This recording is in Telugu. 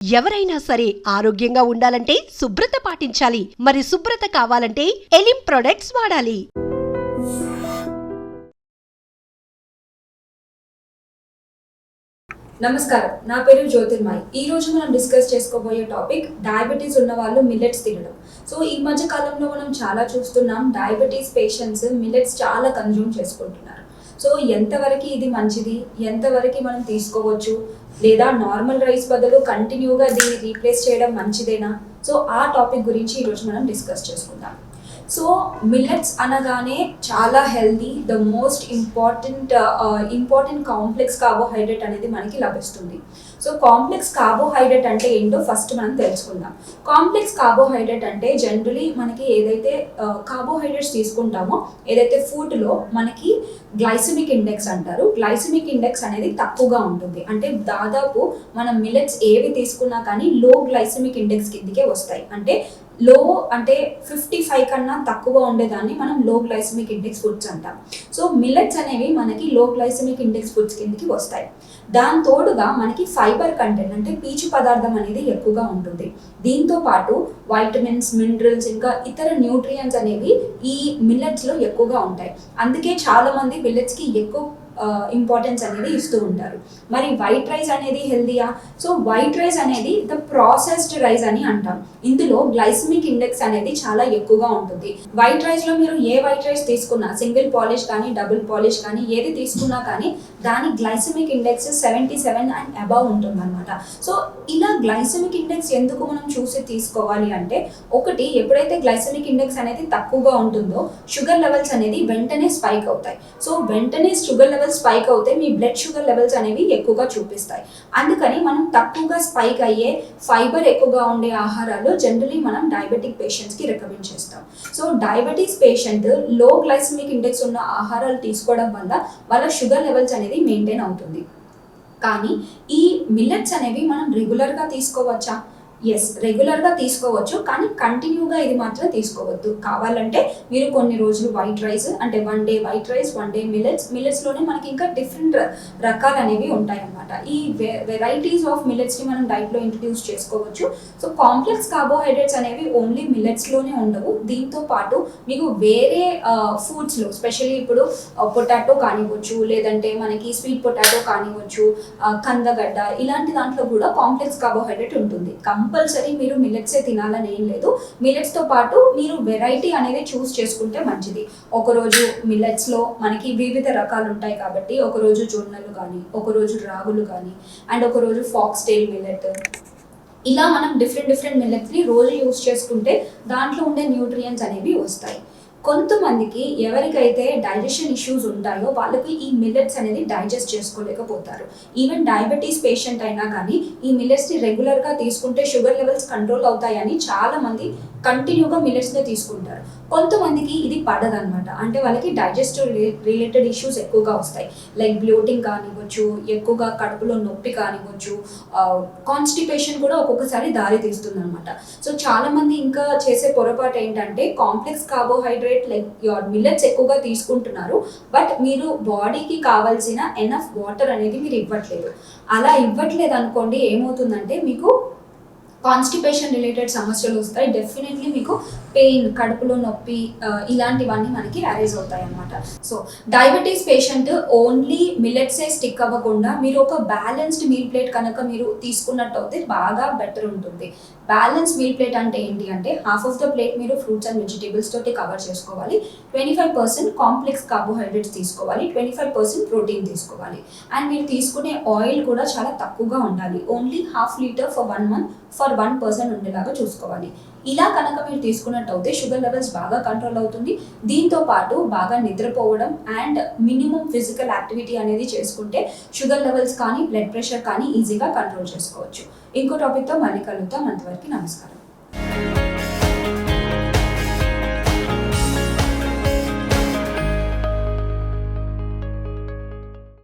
ఎవరైనా సరే ఆరోగ్యంగా ఉండాలంటే శుభ్రత పాటించాలి. మరి శుభ్రత కావాలంటే ఎలిం ప్రొడక్ట్స్ వాడాలి. నమస్కారం, నా పేరు జ్యోతిర్మయి. ఈ రోజు మనం డిస్కస్ చేసుకోబోయే టాపిక్ డయాబెటీస్ ఉన్న వాళ్ళు మిల్లెట్స్ తినడం. సో ఈ మధ్య కాలంలో మనం చాలా చూస్తున్నాం, డయాబెటీస్ పేషెంట్స్ మిల్లెట్స్ చాలా కన్జ్యూమ్ చేసుకుంటున్నారు. సో ఎంతవరకు ఇది మంచిది, ఎంతవరకు మనం తీసుకోవచ్చు, లేదా నార్మల్ రైస్ బదులు కంటిన్యూగా దీన్ని రీప్లేస్ చేయడం మంచిదేనా? సో ఆ టాపిక్ గురించి ఈరోజు మనం డిస్కస్ చేసుకుందాం. సో మిల్లెట్స్ అనగానే చాలా healthy, the most important complex carbohydrate అనేది మనకి లభిస్తుంది. సో కాంప్లెక్స్ కార్బోహైడ్రేట్ అంటే ఏంటో ఫస్ట్ మనం తెలుసుకుందాం. కాంప్లెక్స్ కార్బోహైడ్రేట్ అంటే జనరలీ మనకి ఏదైతే కార్బోహైడ్రేట్స్ తీసుకుంటామో, ఏదైతే ఫుడ్లో మనకి గ్లైసెమిక్ ఇండెక్స్ అంటారు, గ్లైసెమిక్ ఇండెక్స్ అనేది తక్కువగా ఉంటుంది. అంటే దాదాపు మనం మిల్లెట్స్ ఏవి తీసుకున్నా కానీ లో గ్లైసెమిక్ ఇండెక్స్ కిందికే వస్తాయి. అంటే లో అంటే 55 కన్నా తక్కువ ఉండేదాన్ని మనం లో గ్లైసెమిక్ ఇండెక్స్ ఫుడ్స్ అంటాం. సో మిల్లెట్స్ అనేవి మనకి లో గ్లైసెమిక్ ఇండెక్స్ ఫుడ్స్ కిందకి వస్తాయి. దాని తోడుగా మనకి ఫైబర్ కంటెంట్ అంటే పీచు పదార్థం అనేది ఎక్కువగా ఉంటుంది. దీంతో పాటు వైటమిన్స్, మినరల్స్, ఇంకా ఇతర న్యూట్రియంట్స్ అనేవి ఈ మిల్లెట్స్లో ఎక్కువగా ఉంటాయి. అందుకే చాలా మంది మిల్లెట్స్కి ఎక్కువ ఇంపార్టెన్స్ అనేది ఇస్తూ ఉంటారు. మరి వైట్ రైస్ అనేది హెల్దీయా? సో వైట్ రైస్ అనేది ద ప్రాసెస్డ్ రైస్ అని అంటాం. ఇందులో గ్లైసెమిక్ ఇండెక్స్ అనేది చాలా ఎక్కువగా ఉంటుంది. వైట్ రైస్లో మీరు ఏ వైట్ రైస్ తీసుకున్నా, సింగిల్ పాలిష్ కానీ డబుల్ పాలిష్ కానీ ఏది తీసుకున్నా కానీ దాని గ్లైసెమిక్ ఇండెక్స్ 77 అండ్ అబవ్ ఉంటుంది అనమాట. సో ఇలా గ్లైసెమిక్ ఇండెక్స్ ఎందుకు మనం చూసి తీసుకోవాలి అంటే, ఒకటి, ఎప్పుడైతే గ్లైసెమిక్ ఇండెక్స్ అనేది తక్కువగా ఉంటుందో షుగర్ లెవెల్స్ అనేది వెంటనే స్పైక్ అవుతాయి. సో వెంటనే షుగర్ లెవెల్స్ స్పైక్ అవుతే మీ బ్లడ్ షుగర్ లెవెల్స్ అనేవి ఎక్కువగా చూపిస్తాయి. అందుకని మనం తక్కువగా స్పైక్ అయ్యే, ఫైబర్ ఎక్కువగా ఉండే ఆహారాలు జనరలీ మనం డయాబెటిక్ పేషెంట్స్కి రికమెండ్ చేస్తాం. సో డయాబెటీస్ పేషెంట్ లో గ్లైసెమిక్ ఇండెక్స్ ఉన్న ఆహారాలు తీసుకోవడం వల్ల వాళ్ళ షుగర్ లెవెల్స్ అనేది మెయింటైన్ అవుతుంది. కానీ ఈ మిల్లెట్స్ అనేవి మనం రెగ్యులర్గా తీసుకోవచ్చా? ఎస్, రెగ్యులర్గా తీసుకోవచ్చు, కానీ కంటిన్యూగా ఇది మాత్రం తీసుకోవద్దు. కావాలంటే మీరు కొన్ని రోజులు వైట్ రైస్ అంటే 1 డే వైట్ రైస్, 1 డే మిల్లెట్స్లోనే మనకి ఇంకా డిఫరెంట్ రకాలు అనేవి ఉంటాయి అన్నమాట. ఈ వెరైటీస్ ఆఫ్ మిల్లెట్స్ని మనం డైట్లో ఇంట్రడ్యూస్ చేసుకోవచ్చు. సో కాంప్లెక్స్ కార్బోహైడ్రేట్స్ అనేవి ఓన్లీ మిల్లెట్స్లోనే ఉండవు. దీంతో పాటు మీకు వేరే ఫుడ్స్లో, స్పెషల్లీ ఇప్పుడు పొటాటో కానివ్వచ్చు, లేదంటే మనకి స్వీట్ పొటాటో కానివ్వచ్చు, కందగడ్డ, ఇలాంటి దాంట్లో కూడా కాంప్లెక్స్ కార్బోహైడ్రేట్ ఉంటుంది. కంపల్సరీ మీరు మిల్లెట్సే తినాలని ఏం లేదు. మిల్లెట్స్తో పాటు మీరు వెరైటీ అనేది చూస్ చేసుకుంటే మంచిది. ఒకరోజు మిల్లెట్స్లో మనకి వివిధ రకాలు ఉంటాయి కాబట్టి ఒకరోజు జొన్నలు కానీ, ఒకరోజు రాగులు కానీ, అండ్ ఒకరోజు ఫాక్స్ టెయిల్ మిల్లెట్, ఇలా మనం డిఫరెంట్ మిల్లెట్స్ని రోజు యూస్ చేసుకుంటే దాంట్లో ఉండే న్యూట్రియంట్స్ అనేవి వస్తాయి. కొంతమందికి ఎవరికైతే డైజెషన్ ఇష్యూస్ ఉంటాయో వాళ్ళకి ఈ మిల్లెట్స్ అనేది డైజెస్ట్ చేసుకోలేకపోతారు. ఈవెన్ డయాబెటీస్ పేషెంట్ అయినా కానీ ఈ మిల్లెట్స్ని రెగ్యులర్గా తీసుకుంటే షుగర్ లెవెల్స్ కంట్రోల్ అవుతాయని చాలామంది కంటిన్యూగా మిల్లెట్స్నే తీసుకుంటారు. కొంతమందికి ఇది పడదనమాట. అంటే వాళ్ళకి డైజెస్టివ్ రిలేటెడ్ ఇష్యూస్ ఎక్కువగా వస్తాయి. లైక్ బ్లోటింగ్ కానివ్వచ్చు, ఎక్కువగా కడుపులో నొప్పి కానివ్వచ్చు, కాన్స్టిపేషన్ కూడా ఒక్కొక్కసారి దారి తీస్తుంది అనమాట. సో చాలామంది ఇంకా చేసే పొరపాటు ఏంటంటే, complex carbohydrate like your millets ఎక్కువగా తీసుకుంటున్నారు, బట్ మీరు బాడీకి కావాల్సిన ఎనఫ్ వాటర్ అనేది మీరు ఇవ్వట్లేదు. అలా ఇవ్వట్లేదు అనుకోండి, ఏమవుతుందంటే మీకు కాన్స్టిపేషన్ రిలేటెడ్ సమస్యలు వస్తాయి. డెఫినెట్లీ మీకు పెయిన్, కడుపులో నొప్పి, ఇలాంటివన్నీ మనకి అరైజ్ అవుతాయి అన్నమాట. సో డయాబెటీస్ పేషెంట్ ఓన్లీ మిల్లెట్సే స్టిక్ అవ్వకుండా మీరు ఒక బ్యాలెన్స్డ్ మీల్ ప్లేట్ కనుక మీరు తీసుకున్నట్టు అయితే బాగా బెటర్ ఉంటుంది. బ్యాలెన్స్ మీల్ ప్లేట్ అంటే ఏంటి అంటే, హాఫ్ ఆఫ్ ద ప్లేట్ మీరు ఫ్రూట్స్ అండ్ వెజిటేబుల్స్ తోటి కవర్ చేసుకోవాలి, 25% కాంప్లెక్స్ కార్బోహైడ్రేట్స్ తీసుకోవాలి, 25% ప్రోటీన్ తీసుకోవాలి, అండ్ మీరు తీసుకునే ఆయిల్ కూడా చాలా తక్కువగా ఉండాలి. Only ½ litre for 1 month for 1 person ఉండేలాగా చూసుకోవాలి. ఇలా కనుక మీరు తీసుకున్నట్టు అయితే షుగర్ లెవెల్స్ బాగా కంట్రోల్ అవుతుంది. దీంతో పాటు బాగా నిద్రపోవడం అండ్ మినిమం ఫిజికల్ యాక్టివిటీ అనేది చేసుకుంటే షుగర్ లెవెల్స్ కానీ బ్లడ్ ప్రెషర్ కానీ ఈజీగా కంట్రోల్ చేసుకోవచ్చు. ఇంకో టాపిక్తో మళ్ళీ కలుద్దాం. అంతవరకు నమస్కారం.